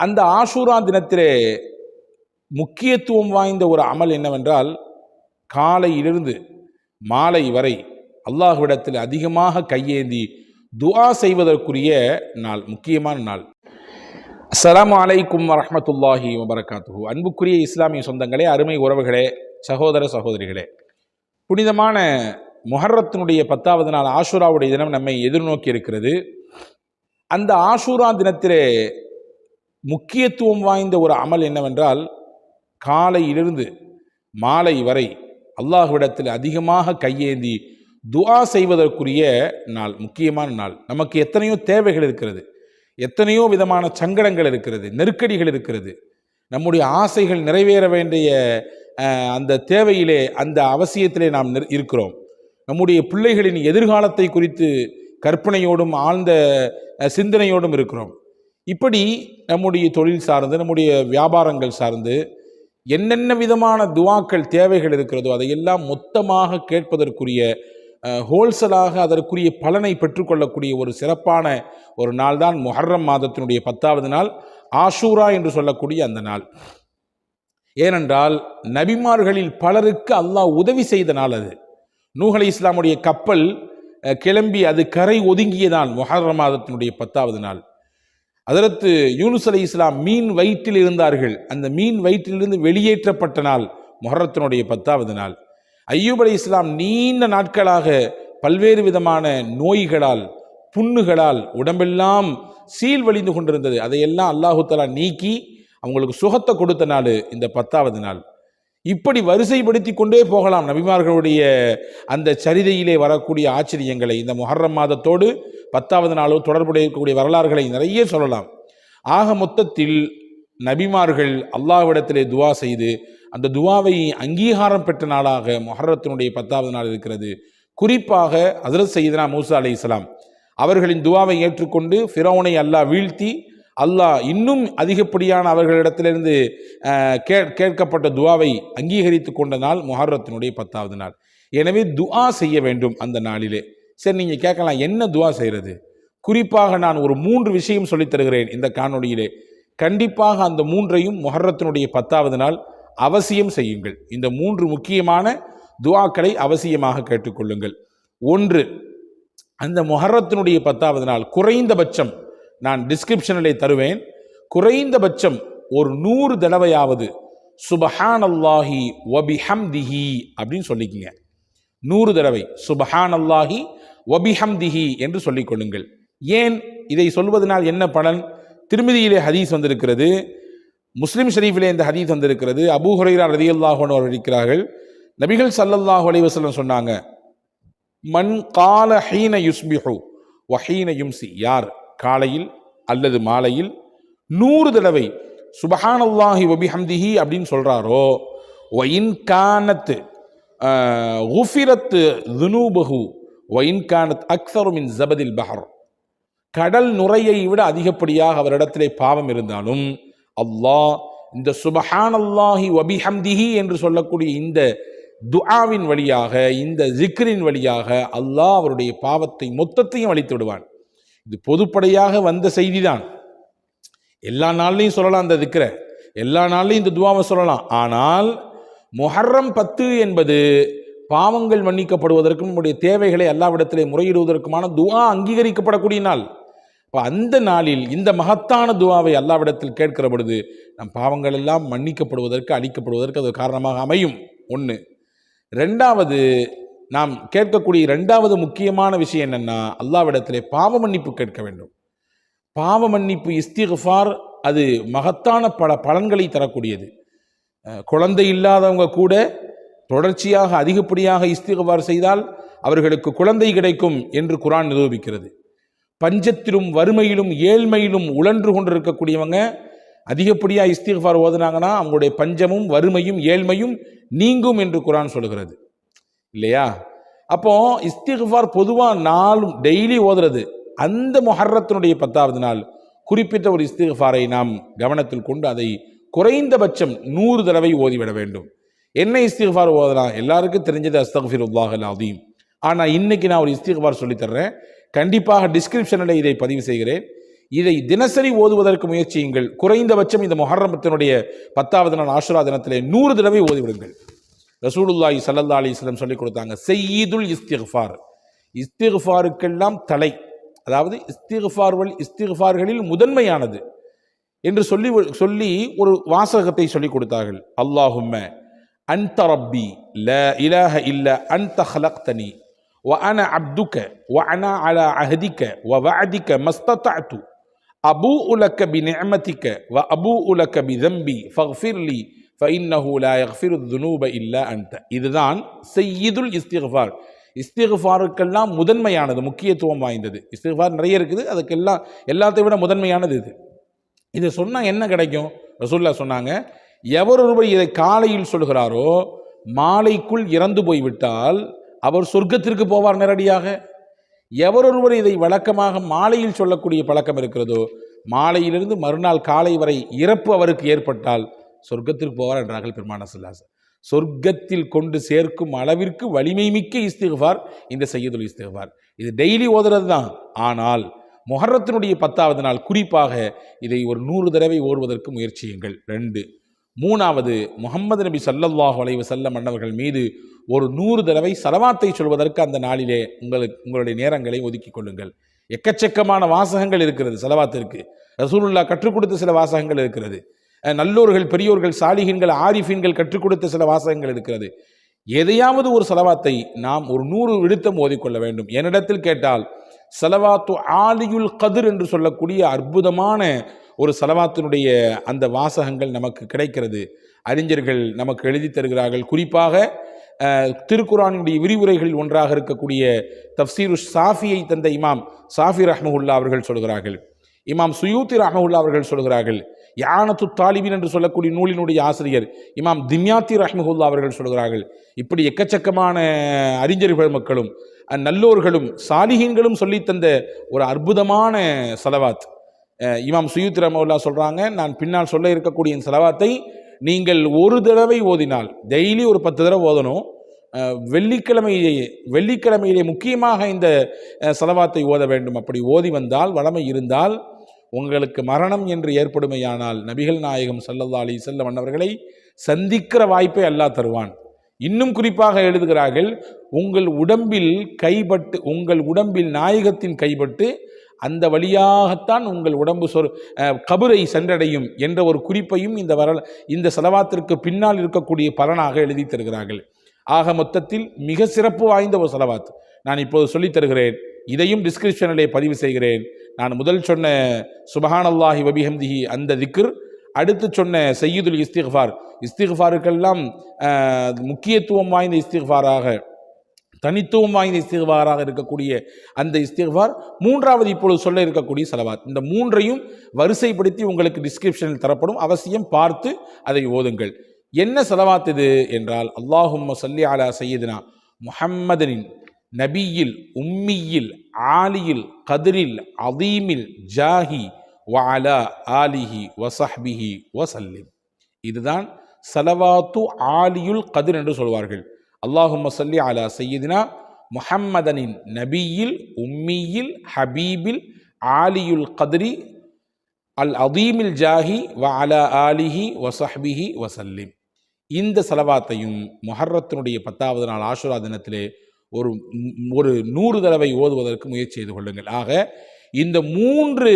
அந்த ஆஷூரா தினத்திலே முக்கியத்துவம் வாய்ந்த ஒரு அமல் என்னவென்றால், காலையிலிருந்து மாலை வரை அல்லாஹ்விடத்தில் அதிகமாக கையேந்தி துஆ செய்வதற்குரிய நாள், முக்கியமான நாள். அஸ்ஸலாமு அலைக்கும் வரஹ்மத்துல்லாஹி வபரகாத்துஹு. அன்புக்குரிய இஸ்லாமிய சொந்தங்களே, அருமை உறவுகளே, சகோதர சகோதரிகளே, புனிதமான முஹர்ரத்தினுடைய 10வது நாள் ஆஷூராவுடைய தினம் நம்மை எதிர்நோக்கி இருக்கிறது. அந்த ஆஷூரா தினத்திலே முக்கியத்துவம் வாய்ந்த ஒரு அமல் என்னவென்றால், காலையிலிருந்து மாலை வரை அல்லாஹ்விடத்தில் அதிகமாக கையேந்தி துஆ செய்வதற்குரிய நாள், முக்கியமான நாள். நமக்கு எத்தனையோ தேவைகள் இருக்கிறது, எத்தனையோ விதமான சங்கடங்கள் இருக்கிறது, நெருக்கடிகள் இருக்கிறது. நம்முடைய ஆசைகள் நிறைவேற வேண்டிய அந்த தேவையிலே, அந்த அவசியத்திலே நாம் இருக்கிறோம். நம்முடைய பிள்ளைகளின் எதிர்காலத்தை குறித்து கற்பனையோடும் ஆழ்ந்த சிந்தனையோடும் இருக்கிறோம். இப்படி நம்முடைய தொழில் சார்ந்து, நம்முடைய வியாபாரங்கள் சார்ந்து என்னென்ன விதமான துஆக்கள் தேவைகள் இருக்கிறதோ அதையெல்லாம் மொத்தமாக கேட்பதற்குரிய, ஹோல்சலாக அதற்குரிய பலனை பெற்றுக்கொள்ளக்கூடிய ஒரு சிறப்பான ஒரு நாள் தான் முஹர்ரம் மாதத்தினுடைய 10வது நாள், ஆஷூரா என்று சொல்லக்கூடிய அந்த நாள். ஏனென்றால் நபிமார்களில் பலருக்கு அல்லாஹ் உதவி செய்த நாள் அது. நூஹ் அலைஹிஸ்ஸலாமுடைய கப்பல் கிளம்பி அது கரை ஒதுங்கியதான் முஹர்ரம் மாதத்தினுடைய 10வது நாள். ஹஜ்ரத் யூனுஸ் அலைஹிஸ்ஸலாம் மீன் வயிற்றில் இருந்தார்கள். அந்த மீன் வயிற்றிலிருந்து வெளியேற்றப்பட்ட நாள் முஹர்ரத்தினுடைய 10வது நாள். அய்யூப் அலைஹிஸ்ஸலாம் நீண்ட நாட்களாக பல்வேறு விதமான நோய்களால், புண்ணுகளால் உடம்பெல்லாம் சீழ்வழிந்து கொண்டிருந்தது. அதையெல்லாம் அல்லாஹு தஆலா நீக்கி அவங்களுக்கு சுகத்தை கொடுத்த நாள் இந்த 10வது நாள். இப்படி வரிசைப்படுத்தி கொண்டே போகலாம் நபிமார்களுடைய அந்த சரிதையிலே வரக்கூடிய ஆச்சரியங்களை. இந்த முஹர்ரம் மாதத்தோடு 10வது நாளோ தொடர்புடைய இருக்கக்கூடிய வரலாறுகளை நிறைய சொல்லலாம். ஆக மொத்தத்தில் நபிமார்கள் அல்லாஹ்விடத்திலே துஆ செய்து அந்த துஆவை அங்கீகாரம் பெற்ற நாளாக முஹர்ரத்தினுடைய 10வது நாள் இருக்கிறது. குறிப்பாக ஹஜ்ரத் சையதுனா மூசா அலைஹிஸ்ஸலாம் அவர்களின் துஆவை ஏற்றுக்கொண்டு ஃபிரௌனை அல்லாஹ் வீழ்த்தி, அல்லாஹ் இன்னும் அதிகப்படியான அவர்களிடத்திலிருந்து கேட்கப்பட்ட துஆவை அங்கீகரித்து கொண்ட நாள் முஹர்ரத்தினுடைய 10வது நாள். எனவே துஆ செய்ய வேண்டும் அந்த நாளிலே. சரி, நீங்கள் கேட்கலாம், என்ன துஆ செய்கிறது? குறிப்பாக நான் ஒரு 3 விஷயம் சொல்லித் தருகிறேன் இந்த காணொளியிலே. கண்டிப்பாக அந்த 3ஐயும் முஹர்ரத்தினுடைய 10வது நாள் அவசியம் செய்யுங்கள். இந்த 3 முக்கியமான துஆக்களை அவசியமாக கேட்டுக்கொள்ளுங்கள். 1, அந்த முஹர்ரத்தினுடைய 10வது நாள் குறைந்தபட்சம், நான் டிஸ்கிரிப்ஷனிலே தருவேன், குறைந்தபட்சம் ஒரு 100 தடவையாவது சுபஹானல்லாஹி வபிஹம்திஹி அப்படின்னு சொல்லிக்கங்க. 100 தடவை சுபஹானல்லாஹி வபிஹம்திஹி என்று சொல்லிக் கொள்ளுங்கள். ஏன் இதை சொல்வதனால் என்ன பலன்? திர்மிதியிலே ஹதீஸ் வந்திருக்கிறது, முஸ்லிம் ஷரீஃபிலே இந்த ஹதீஸ் வந்திருக்கிறது. அபூ ஹுரைரா ரலியல்லாஹு அன்ஹு அவர்கள் இருக்கிறார்கள், நபிகள் ஸல்லல்லாஹு அலைஹி வஸல்லம் சொன்னாங்க, மன் கால ஹீன யுஸ்பிஹு வ ஹீன யும்சி, யார் காலையில் அல்லது மாலையில் 100 தடவை சுபஹானல்லாஹி வபிஹம்திஹி அப்படின்னு சொல்றாரோ, வ இன் கானத் குஃபிரத் துனூபஹு வ இன் கானத் அக்ஸரு மின் ஜபதில் பஹர், கடல் நுரையை விட அதிகப்படியாக அவரிடத்திலே பாவம் இருந்தாலும் அல்லாஹ் இந்த சுபஹானல்லாஹி வபிஹம்திஹி என்று சொல்லக்கூடிய இந்த துஆவின் வழியாக, இந்த ஜிக்ரின் வழியாக அல்லாஹ் அவருடைய பாவத்தை மொத்தத்தையும் அழித்து விடுவான். இது பொதுப்படையாக வந்த செய்தி தான். எல்லா நாள்லையும் சொல்லலாம் அந்த திக்ரை, எல்லா நாள்லையும் இந்த துஆவை சொல்லலாம். ஆனால் முஹர்ரம் 10 என்பது பாவங்கள் மன்னிக்கப்படுவதற்கும் நம்முடைய தேவைகளை அல்லாஹ்விடத்திலே முறையிடுவதற்குமான துஆ அங்கீகரிக்கப்படக்கூடிய நாள். இப்போ அந்த நாளில் இந்த மகத்தான துஆவை அல்லாஹ்விடத்தில் கேட்கிற பொழுது நம் பாவங்கள் எல்லாம் மன்னிக்கப்படுவதற்கு, அழிக்கப்படுவதற்கு அது காரணமாக அமையும். 1. 2வது, நாம் கேட்கக்கூடிய 2வது முக்கியமான விஷயம் என்னன்னா, அல்லாஹ்விடத்திலே பாவ மன்னிப்பு கேட்க வேண்டும். பாவ மன்னிப்பு, இஸ்திக்ஃபார், அது மகத்தான பல பலன்களை தரக்கூடியது. குழந்தை இல்லாதவங்க கூட தொடர்ச்சியாக அதிகப்படியாக இஸ்திக்ஃபார் செய்தால் அவர்களுக்கு குழந்தை கிடைக்கும் என்று குர்ஆன் நிரூபிக்கிறது. பஞ்சத்திலும் வறுமையிலும் ஏழ்மையிலும் உழன்று கொண்டிருக்கக்கூடியவங்க அதிகப்படியாக இஸ்திக்ஃபார் ஓதுனாங்கன்னா அவங்களுடைய பஞ்சமும் வறுமையும் ஏழ்மையும் நீங்கும் என்று குர்ஆன் சொல்கிறது இல்லையா? அப்போ இஸ்திக்ஃபார் பொதுவாக நாளும் டெய்லி ஓதுறது, அந்த முஹர்ரத்தினுடைய 10வது நாள் குறிப்பிட்ட ஒரு இஸ்திக்ஃபாரை நாம் கவனத்தில் கொண்டு அதை குறைந்தபட்சம் 100 தடவை ஓதிவிட வேண்டும். என்ன இஸ்திக்ஃபார் ஓதலாம்? எல்லாருக்கும் தெரிஞ்சது அஸ்தக்ஃபிருல்லாஹல் அஸீம். ஆனால் இன்னைக்கு நான் ஒரு இஸ்திக்ஃபார் சொல்லித்தர்றேன், கண்டிப்பாக டிஸ்கிரிப்ஷனில் இதை பதிவு செய்கிறேன். இதை தினசரி ஓதுவதற்கு முயற்சியுங்கள். குறைந்தபட்சம் இந்த முஹர்ரமத்தினுடைய 10வது நாள் ஆஷுரா தினத்திலே 100 தடவை ஓதிவிடுங்கள். ரசூலுல்லாஹி ஸல்லல்லாஹு அலைஹி வஸல்லம் சொல்லிக் கொடுத்தாங்க, சய்யிதுல் இஸ்திக்ஃபார், இஸ்திக்ஃபாருக்கெல்லாம் தலை, அதாவது இஸ்திக்ஃபார்களில் முதன்மையானது என்று சொல்லி ஒரு வாசகத்தை சொல்லிக் கொடுத்தார்கள். அல்லாஹும்ம அன்த ரப்பி லா இலாஹ இல்லா அன்த ஹலக்தனி வ அன அப்துக வ அனா அலா அஹதிக வ வஅதிக மஸ்ததஅது அபூஉ லக பிநிஅமதிக வ அபூஉ லக பிதம்பி ஃபக்ஃபிர்லி ஃபஇன்னஹு லா யக்ஃபிரு ذுனூப இல்லா அன்த. இதுதான் சய்யிதுல் இஸ்திக்ஃபார். இஸ்திக்ஃபாருக்கெல்லாம் முதன்மையானது, முக்கியத்துவம் வாய்ந்தது. இஸ்திக்ஃபார் நிறைய இருக்குது, அதுக்கெல்லாம் எல்லாத்தை விட முதன்மையானது இது. இதை சொன்னால் என்ன கிடைக்கும்? ரசூலுல்லாஹ் சொன்னாங்க, எவரொருவர் இதை காலையில் சொல்கிறாரோ மாலைக்குள் இறந்து போய்விட்டால் அவர் சொர்க்கத்திற்கு போவார் நேரடியாக. எவரொருவர் இதை வழக்கமாக மாலையில் சொல்லக்கூடிய பழக்கம் இருக்கிறதோ மாலையிலிருந்து மறுநாள் காலை வரை இறப்பு அவருக்கு ஏற்பட்டால் சொர்க்கத்திற்கு போவார் என்றார்கள் பெருமானார் ஸல்லல்லாஹு அலைஹி வஸல்லம். சொர்க்கத்தில் கொண்டு சேர்க்கும் அளவிற்கு வலிமை மிக்க இஸ்திக்ஃபார் இந்த சய்யிதுல் இஸ்திக்ஃபார். இது டெய்லி ஓதுறது தான். ஆனால் முஹர்ரத்தினுடைய 10வது நாள் குறிப்பாக இதை ஒரு 100 தடவை ஓடுவதற்கு முயற்சியுங்கள். 2. 3வது, முஹம்மது நபி ஸல்லல்லாஹு அலைஹி வஸல்லம் அன்னவர்கள் மீது ஒரு 100 தடவை ஸலவாத்தை சொல்வதற்கு அந்த நாளிலே உங்களுடைய நேரங்களை ஒதுக்கிக் கொள்ளுங்கள். எக்கச்சக்கமான வாசகங்கள் இருக்கிறது ஸலவாத்திற்கு. ரசூலுல்லாஹ் கற்றுக் கொடுத்த சில வாசகங்கள் இருக்கிறது. நல்லோர்கள், பெரியோர்கள், சாலிஹீன்கள், ஆரிஃபீன்கள் கற்றுக் கொடுத்த சில வாசகங்கள் இருக்கிறது. எதையாவது ஒரு ஸலவாத்தை நாம் ஒரு 100 விடுத்தம் ஓதிக்கொள்ள வேண்டும். என்னிடத்தில் கேட்டால் ஸலவாத்து ஆலியுல் கத்ர் என்று சொல்லக்கூடிய அற்புதமான ஒரு ஸலவாத்தினுடைய அந்த வாசகங்கள் நமக்கு கிடைக்கிறது. அறிஞர்கள் நமக்கு எழுதி தருகிறார்கள். குறிப்பாக திருக்குரானுடைய விரிவுரைகளில் ஒன்றாக இருக்கக்கூடிய தஃப்சீரு சாஃபியை தந்த இமாம் சாஃபி ரஹ்மஹுல்லா அவர்கள் சொல்கிறார்கள். இமாம் சுயூத்தி ரஹ்மஹுல்லா அவர்கள் சொல்கிறார்கள். யானத்து தாலிபின் என்று சொல்லக்கூடிய நூலினுடைய ஆசிரியர் இமாம் திம்யாத்தி ரஹ்மஹுல்லா அவர்கள் சொல்கிறார்கள். இப்படி எக்கச்சக்கமான அறிஞர்கள் மக்களும் நல்லோர்களும் சாலிஹீன்களும் சொல்லித்தந்த ஒரு அற்புதமான ஸலவாத். இமாம் சுயூத்தி ரஹ்மஹுல்லா சொல்கிறாங்க, நான் பின்னால் சொல்ல இருக்கக்கூடிய இந்த ஸலவாத்தை நீங்கள் ஒரு தடவை ஓதினால், டெய்லி ஒரு 10 தடவை ஓதணும். வெள்ளிக்கிழமையிலே முக்கியமாக இந்த ஸலவாத்தை ஓத வேண்டும். அப்படி ஓதி வந்தால், வளமை இருந்தால், உங்களுக்கு மரணம் என்று ஏற்படுமையானால் நபிகள் நாயகம் ஸல்லல்லாஹு அலைஹி வஸல்லம் அன்னவர்களை சந்திக்கிற வாய்ப்பை அல்லாஹ் தருவான். இன்னும் குறிப்பாக எழுதுகிறார்கள், உங்கள் உடம்பில் நாயகத்தின் கைப்பட்டு அந்த வழியாகத்தான் உங்கள் உடம்பு கபரை சென்றடையும் என்ற ஒரு குறிப்பையும் இந்த ஸலவாத்திற்கு பின்னால் இருக்கக்கூடிய பலனாக எழுதி தருகிறார்கள். ஆக மொத்தத்தில் மிக சிறப்பு வாய்ந்த ஒரு ஸலவாத் நான் இப்போது சொல்லித் தருகிறேன். இதையும் டிஸ்கிரிப்ஷனிலே பதிவு செய்கிறேன். நான் முதல் சொன்ன சுபஹானல்லாஹி வபிஹம்திஹி அந்த திக்ர், அடுத்து சொன்ன சய்யிதுல் இஸ்திக்ஃபாருக்கெல்லாம் முக்கியத்துவம் வாய்ந்த இஸ்திக்ஃபாராக, தனித்துவம் வாய்ந்த இஸ்திக்ஃபாராக இருக்கக்கூடிய அந்த இஸ்திக்ஃபார், 3வது இப்பொழுது சொல்ல இருக்கக்கூடிய ஸலவாத். இந்த 3ஐயும் வரிசைப்படுத்தி உங்களுக்கு டிஸ்கிரிப்ஷனில் தரப்படும். அவசியம் பார்த்து அதை ஓதுங்கள். என்ன ஸலவாத் இது என்றால், அல்லாஹும்ம ஸல்லி அலா சய்யிதினா முஹம்மதின் நபியில் உம்மியில் ஆலியில் கதிரில் அதீமில் ஜாஹி வ அலா ஆலிஹி வஸஹ்பிஹி வஸல்லிம். இதுதான் ஸலவாத்து ஆலியுல் கதிர் என்று சொல்வார்கள். அல்லாஹும்ம ஸல்லி அலா சய்யிதினா முஹம்மதனின் நபியில் உம்மியில் ஹபீபில் ஆலியுல் கதிரி அல் அதீமில் ஜாஹி வ அலா ஆலிஹி வஸஹ்பிஹி வஸல்லிம். இந்த ஸலவாத்தையும் முஹர்ரத்தினுடைய 10வது நாள் ஆஷுரா தினத்திலே ஒரு 100 தடவை ஓதுவதற்கு முயற்சி செய்து கொள்ளுங்கள். ஆக இந்த 3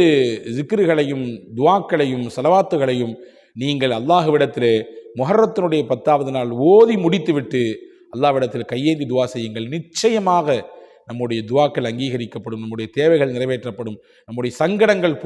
ஜிக்ருகளையும் துவாக்களையும் ஸலவாத்துகளையும் நீங்கள் அல்லாஹ்விடத்திலே முஹர்ரத்தினுடைய 10வது நாள் ஓதி முடித்துவிட்டு அல்லாஹ்விடத்தில் கையேந்தி துவா செய்யுங்கள். நிச்சயமாக நம்முடைய துவாக்கள் அங்கீகரிக்கப்படும், நம்முடைய தேவைகள் நிறைவேற்றப்படும், நம்முடைய சங்கடங்கள்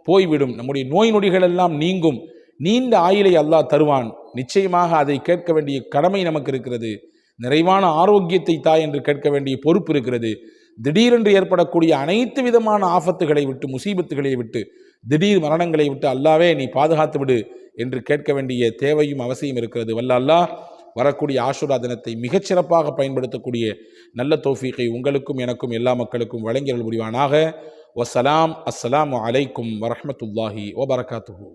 போய்விடும், நம்முடைய நோய் நொடிகள் எல்லாம் நீங்கும், நீண்ட ஆயுளை அல்லாஹ் தருவான். நிச்சயமாக அதை கேட்க வேண்டிய கடமை நமக்கு இருக்கிறது. நிறைவான ஆரோக்கியத்தை தாய் என்று கேட்க வேண்டிய பொறுப்பு இருக்கிறது. திடீரென்று ஏற்படக்கூடிய அனைத்து விதமான ஆபத்துகளை விட்டு, முசீபத்துகளை விட்டு, திடீர் மரணங்களை விட்டு அல்லாவே நீ பாதுகாத்து விடு என்று கேட்க வேண்டிய தேவையும் அவசியம் இருக்கிறது. வல்ல அல்லாஹ் வரக்கூடிய ஆஷுரா தினத்தை மிகச்சிறப்பாக பயன்படுத்தக்கூடிய நல்ல தௌஃபீகை உங்களுக்கும் எனக்கும் எல்லா மக்களுக்கும் வழங்கியல் புரிவானாக. வஸ்ஸலாம். அஸ்ஸலாமு அலைக்கும் வரஹ்மத்துல்லாஹி வபரகாத்துஹு.